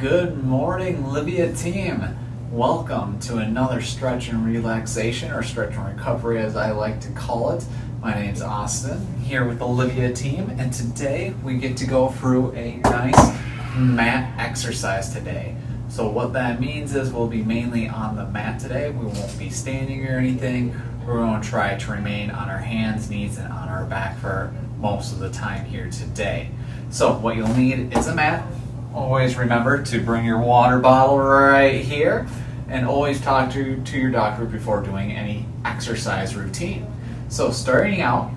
Good morning, Livia team. Welcome to another stretch and relaxation, or stretch and recovery as I like to call it. My name's Austin, here with the Livia team, and today we get to go through a nice mat exercise today. So what that means is we'll be mainly on the mat today. We won't be standing or anything. We're going to try to remain on our hands, knees, and on our back for most of the time here today. So what you'll need is a mat. Always remember to bring your water bottle right here, and always talk to your doctor before doing any exercise routine. So starting out,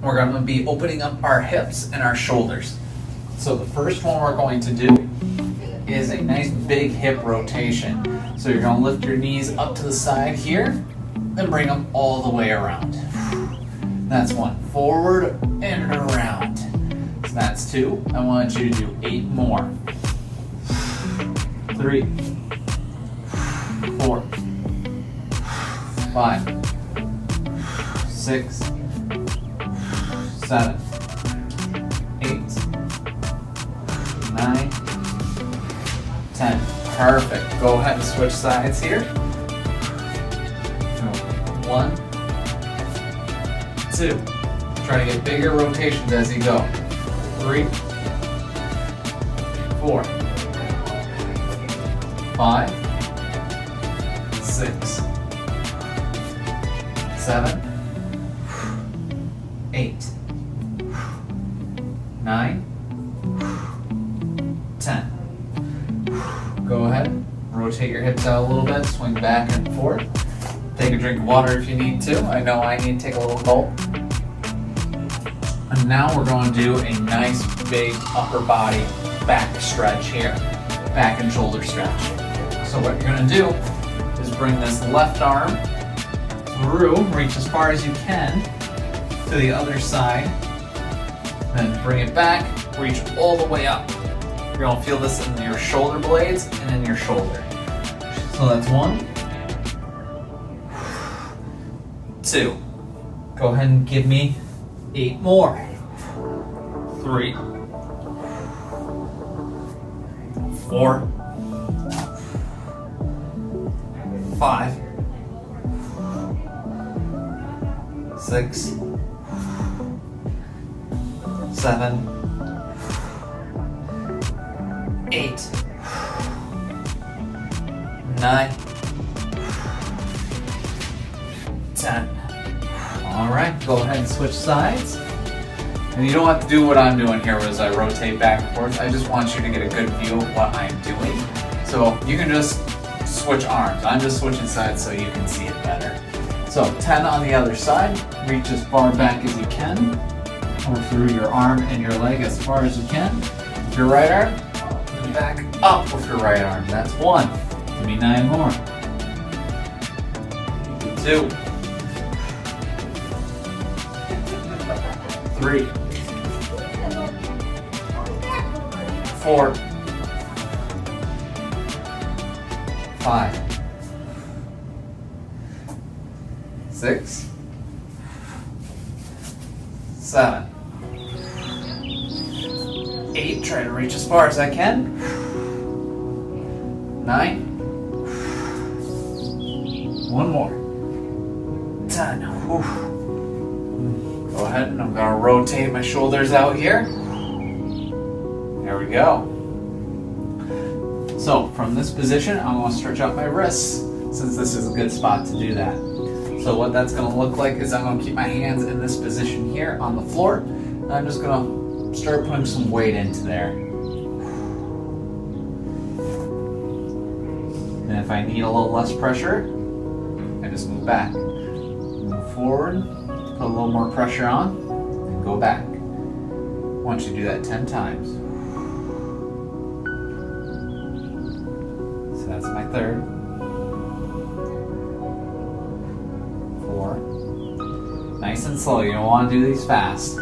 we're going to be opening up our hips and our shoulders. So the first one we're going to do is a nice big hip rotation. So you're going to lift your knees up to the side here and bring them all the way around. That's one. Forward and around. So that's two. I want you to do 8 more. 3, 4, 5, 6, 7, 8, 9, 10. Perfect. Go ahead and switch sides here. 1, 2. Try to get bigger rotations as you go. 3, 4, 5, 6, 7, 8, 9, 10. Go ahead, rotate your hips out a little bit, swing back and forth. Take a drink of water if you need to. I know I need to take a little gulp. And now we're going to do a nice big upper body back stretch here. Back and shoulder stretch. So what you're going to do is bring this left arm through, reach as far as you can to the other side. Then bring it back, reach all the way up. You're going to feel this in your shoulder blades and in your shoulder. So that's 1, 2. Go ahead and give me 8 more. 3, 4, 5, 6, 7, 8, 9, 10. All right, go ahead and switch sides. And you don't have to do what I'm doing here as I rotate back and forth. I just want you to get a good view of what I'm doing. So you can just switch arms. I'm just switching sides so you can see it better. So 10 on the other side. Reach as far back as you can, or through your arm and your leg as far as you can. With your right arm, and back up with your right arm. That's 1. Give me 9 more. 2, 3, 4, 5, 6, 7, 8. Try to reach as far as I can. 9. 1 more. 10. Whew. Go ahead, and I'm going to rotate my shoulders out here. There we go. So from this position, I'm going to stretch out my wrists, since this is a good spot to do that. So what that's going to look like is I'm going to keep my hands in this position here on the floor, and I'm just going to start putting some weight into there. And if I need a little less pressure, I just move back. Move forward, put a little more pressure on, and go back. I want you to do that 10 times. So that's my third. 4. Nice and slow. You don't want to do these fast.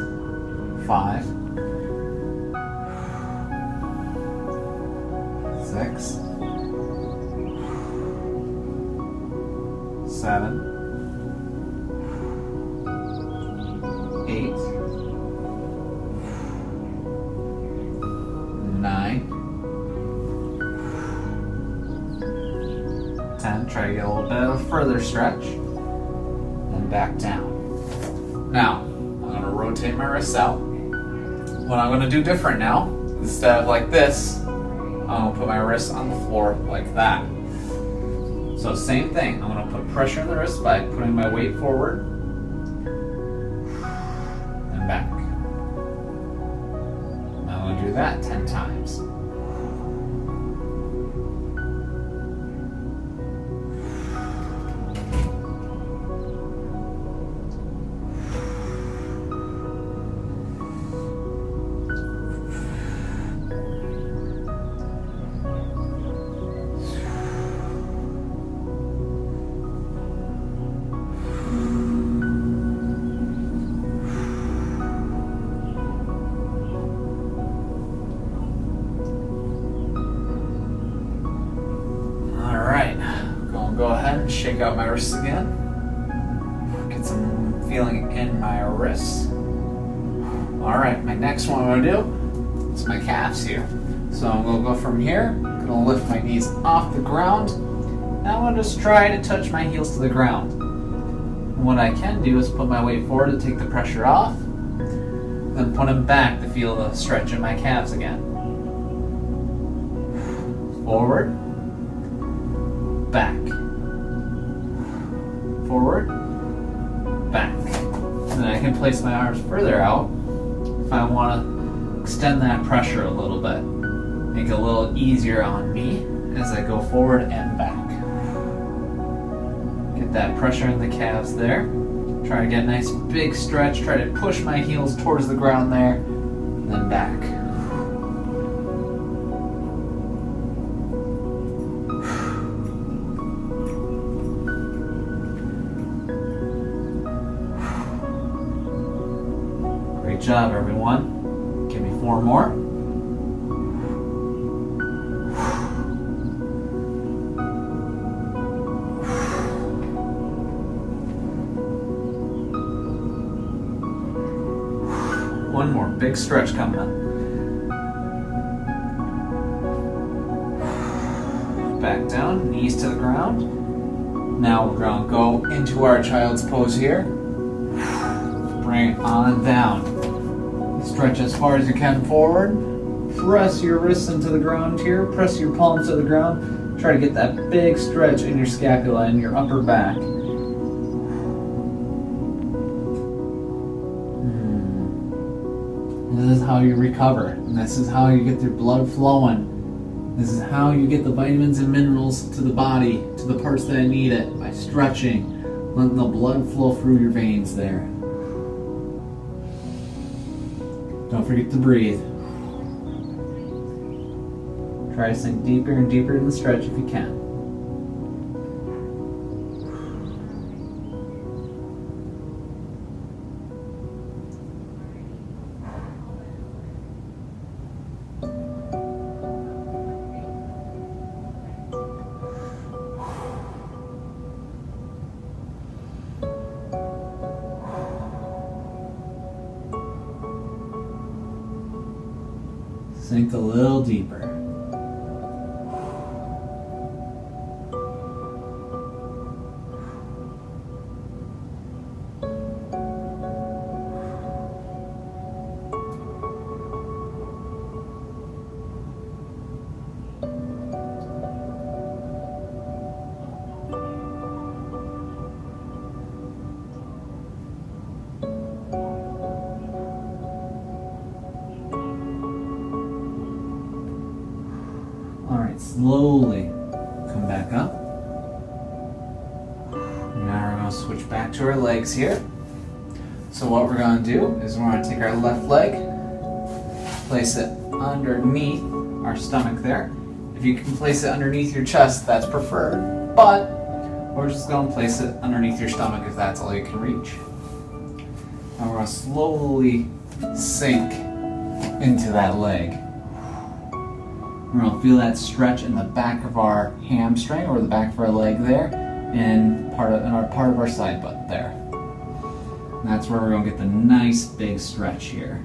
5. 6. 7. 8, 9, try to get a little bit of a further stretch. And back down. Now, I'm going to rotate my wrists out. What I'm going to do different now, instead of like this, I'm going to put my wrists on the floor like that. So same thing, I'm going to put pressure on the wrist by putting my weight forward and back. I'm going to do that 10 times. Go ahead and shake out my wrists again. Get some feeling in my wrists. Alright, my next one I'm going to do is my calves here. So I'm going to go from here, I'm going to lift my knees off the ground, and I'm going to just try to touch my heels to the ground. And what I can do is put my weight forward to take the pressure off, then put them back to feel the stretch in my calves again. Forward, back. Forward, back. And then I can place my arms further out if I want to extend that pressure a little bit. Make it a little easier on me as I go forward and back. Get that pressure in the calves there. Try to get a nice big stretch. Try to push my heels towards the ground there, and then back. Great job, everyone. Give me 4 more. One more big stretch coming up. Back down, knees to the ground. Now we're going to go into our child's pose here. Bring it on down. Stretch as far as you can forward. Press your wrists into the ground here. Press your palms to the ground. Try to get that big stretch in your scapula and your upper back. This is how you recover. And this is how you get your blood flowing. This is how you get the vitamins and minerals to the body, to the parts that need it, by stretching, letting the blood flow through your veins there. Don't forget to breathe. Try to sink deeper and deeper in the stretch if you can. Sink a little deeper. Alright, slowly come back up. Now we're going to switch back to our legs here. So what we're going to do is we're going to take our left leg, place it underneath our stomach there. If you can place it underneath your chest, that's preferred, but we're just going to place it underneath your stomach if that's all you can reach. Now we're going to slowly sink into that leg. We're going to feel that stretch in the back of our hamstring or the back of our leg there, and part of our side butt there. And that's where we're going to get the nice big stretch here.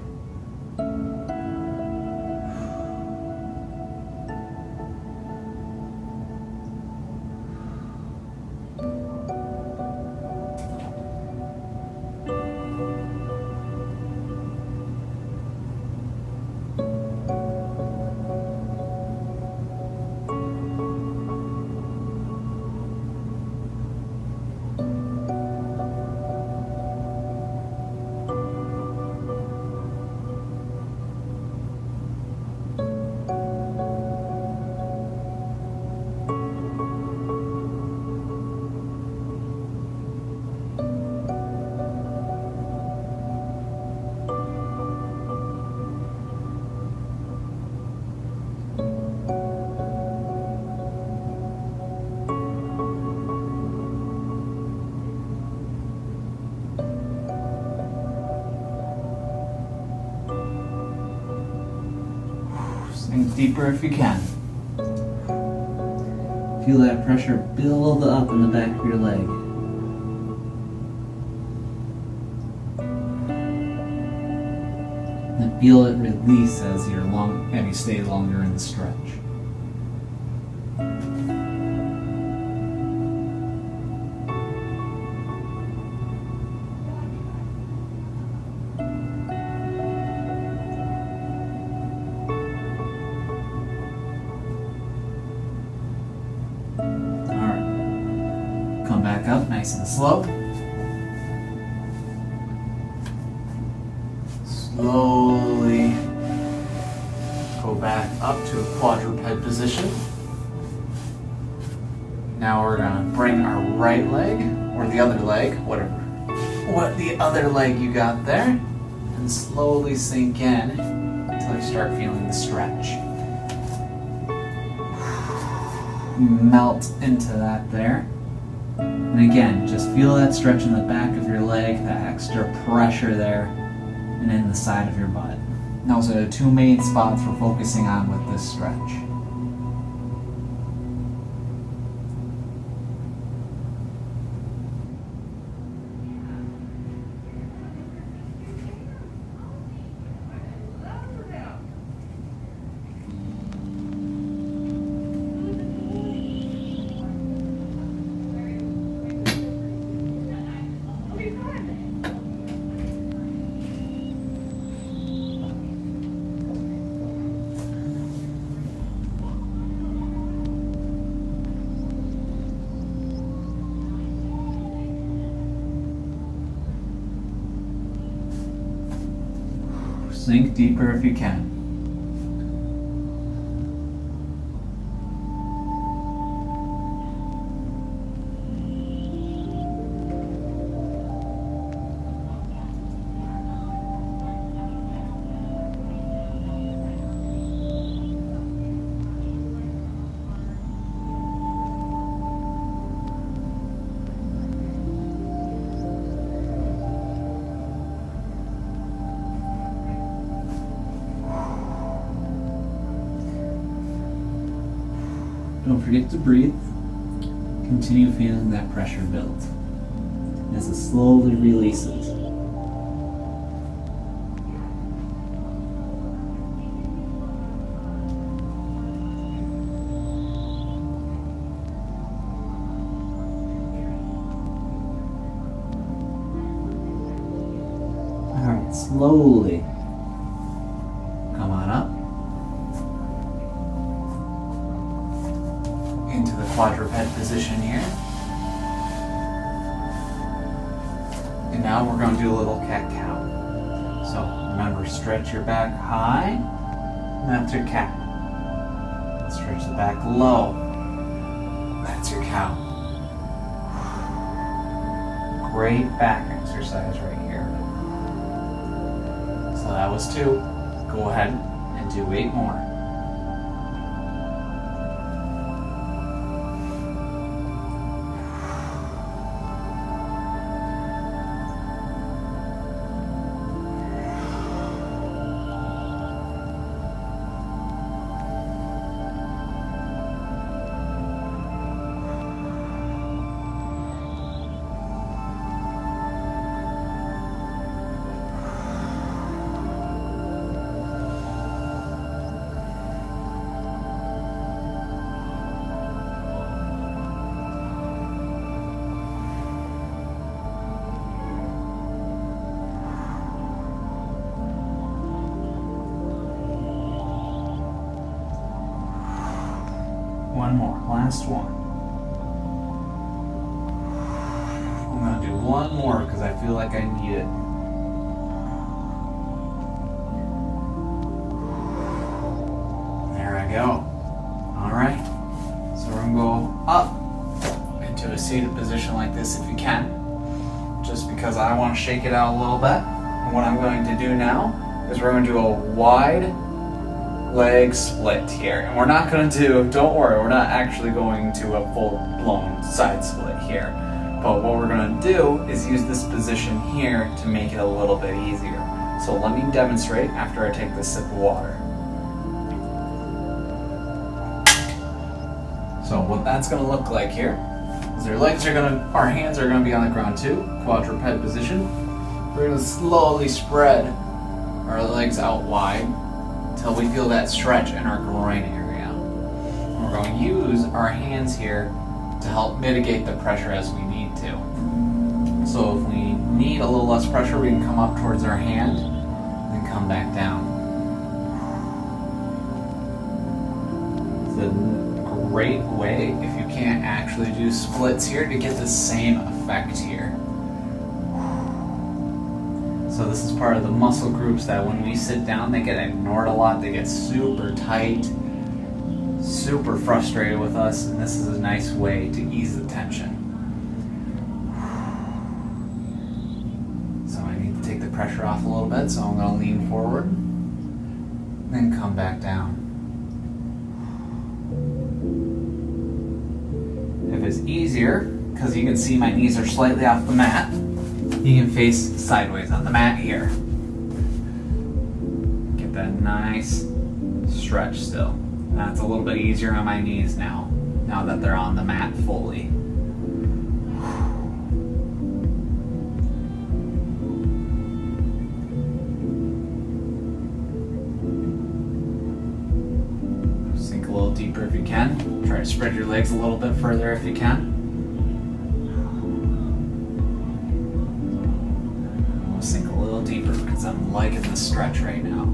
Sink deeper if you can. Feel that pressure build up in the back of your leg. And feel it release as you stay longer in the stretch. Come back up nice and slow. Slowly go back up to a quadruped position. Now we're going to bring our right leg, or the other leg, what the other leg you got there, and slowly sink in until you start feeling the stretch. Melt into that there. And again, just feel that stretch in the back of your leg, that extra pressure there, and in the side of your butt. And those are the two main spots we're focusing on with this stretch. Sink deeper if you can. Don't forget to breathe. Continue feeling that pressure build as it slowly releases. Alright, slowly come on up into the quadruped position here. And now we're going to do a little cat-cow. So remember, stretch your back high, and that's your cat. Stretch the back low, that's your cow. Great back exercise right here. So that was 2. Go ahead and do 8 more. One more, last one. I'm going to do one more because I feel like I need it. There I go. Alright, so we're going to go up into a seated position like this if you can, just because I want to shake it out a little bit. And what I'm going to do now is we're going to do a wide leg split here. And we're not going to do, don't worry, we're not actually going to a full-blown side split here. But what we're going to do is use this position here to make it a little bit easier. So let me demonstrate after I take this sip of water. So what that's going to look like here is our hands are going to be on the ground too, quadruped position. We're going to slowly spread our legs out wide until we feel that stretch in our groin area. And we're going to use our hands here to help mitigate the pressure as we need to. So if we need a little less pressure, we can come up towards our hand and come back down. It's a great way, if you can't actually do splits here, to get the same effect here. So this is part of the muscle groups that when we sit down, they get ignored a lot. They get super tight, super frustrated with us, and this is a nice way to ease the tension. So I need to take the pressure off a little bit, so I'm going to lean forward, then come back down. If it's easier, because you can see my knees are slightly off the mat, you can face sideways on the mat here. Get that nice stretch still. That's a little bit easier on my knees now that they're on the mat fully. Sink a little deeper if you can. Try to spread your legs a little bit further if you can. Sink a little deeper because I'm liking the stretch right now.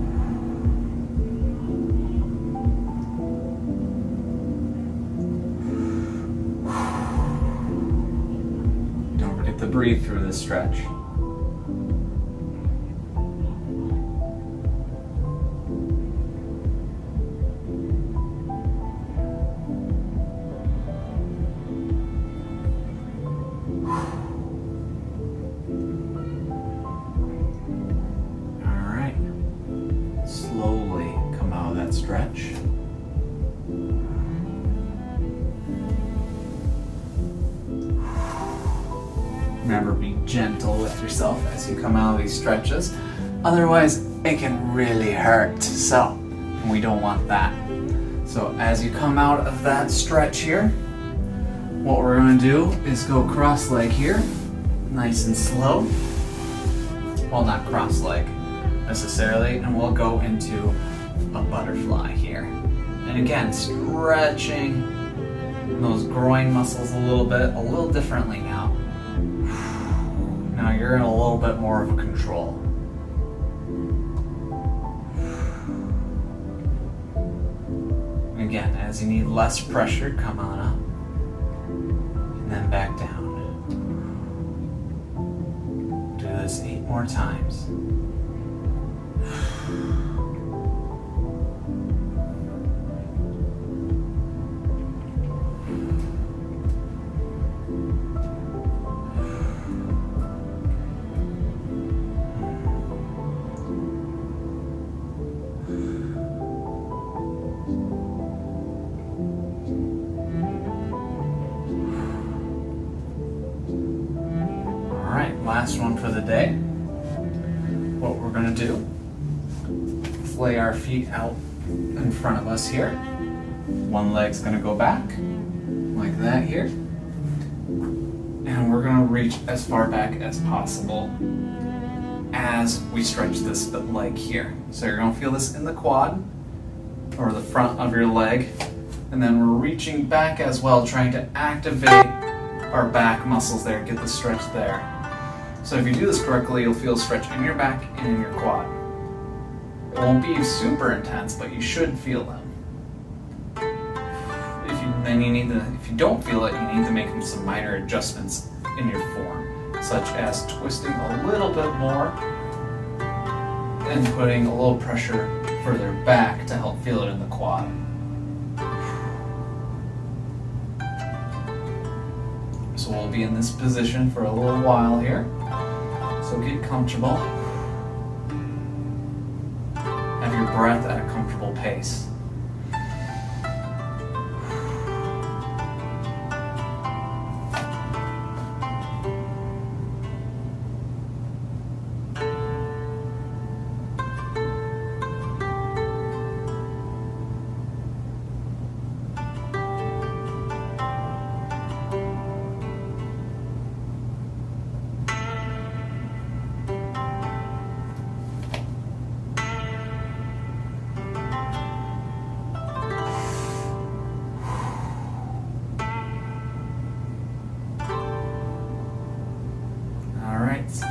Don't forget to breathe through this stretch. Slowly come out of that stretch. Remember, be gentle with yourself as you come out of these stretches. Otherwise, it can really hurt. So, we don't want that. So, as you come out of that stretch here, what we're going to do is go cross-leg here, nice and slow. Well, not cross-leg necessarily, and we'll go into a butterfly here. And again, stretching those groin muscles a little differently now. Now you're in a little bit more of a control. And again, as you need less pressure, come on up and then back down. Do this 8 more times. Last one for the day. What we're going to do is lay our feet out in front of us here. One leg's going to go back like that here. And we're going to reach as far back as possible as we stretch this leg here. So you're going to feel this in the quad or the front of your leg. And then we're reaching back as well, trying to activate our back muscles there, get the stretch there. So if you do this correctly, you'll feel a stretch in your back and in your quad. It won't be super intense, but you should feel them. If you don't feel it, you need to make some minor adjustments in your form, such as twisting a little bit more and putting a little pressure further back to help feel it in the quad. So we'll be in this position for a little while here. So get comfortable. Have your breath at a comfortable pace.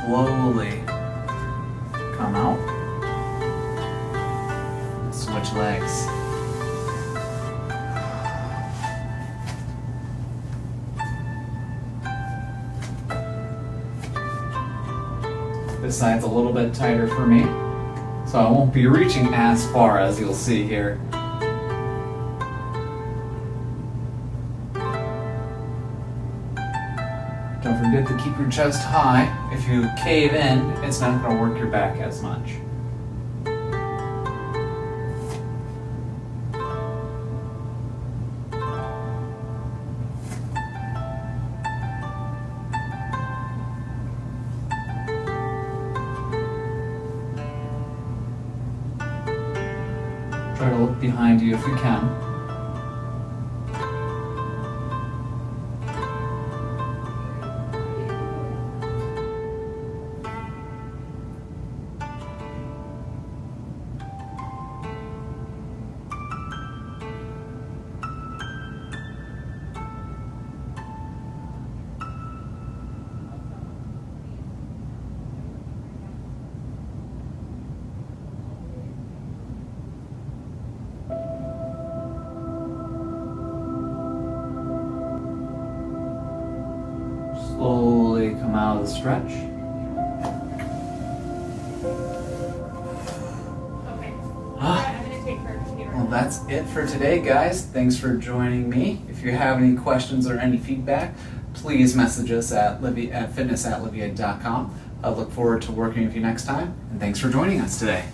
slowly come out. Switch legs. This side's a little bit tighter for me, so I won't be reaching as far as you'll see here. Don't forget to keep your chest high. If you cave in, it's not going to work your back as much. Try to look behind you if you can. Slowly come out of the stretch. Okay. I'm going to take her computer. Well, that's it for today, guys. Thanks for joining me. If you have any questions or any feedback, please message us at fitness@livia.com. I look forward to working with you next time, and thanks for joining us today.